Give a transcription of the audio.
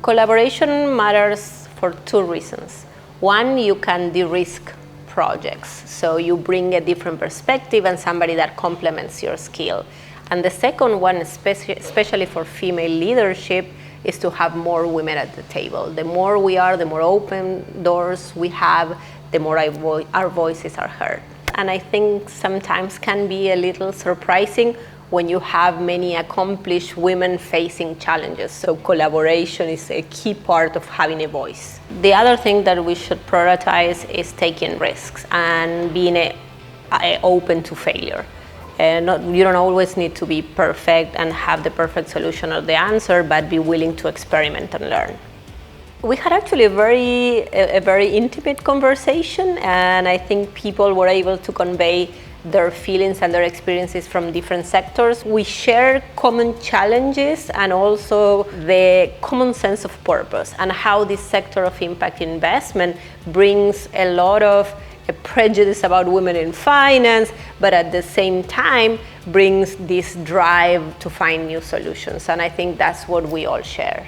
Collaboration matters for two reasons. One, you can de-risk projects, so you bring a different perspective and somebody that complements your skill. And the second one, especially for female leadership, is to have more women at the table. The more we are, the more open doors we have, the more our voices are heard. And I think sometimes can be a little surprising when you have many accomplished women facing challenges. So collaboration is a key part of having a voice. The other thing that we should prioritize is taking risks and being open to failure. You don't always need to be perfect and have the perfect solution or the answer, but be willing to experiment and learn. We had actually a very intimate conversation, and I think people were able to convey their feelings and their experiences from different sectors. We share common challenges and also the common sense of purpose and how this sector of impact investment brings a lot of a prejudice about women in finance, but at the same time brings this drive to find new solutions. And I think that's what we all share.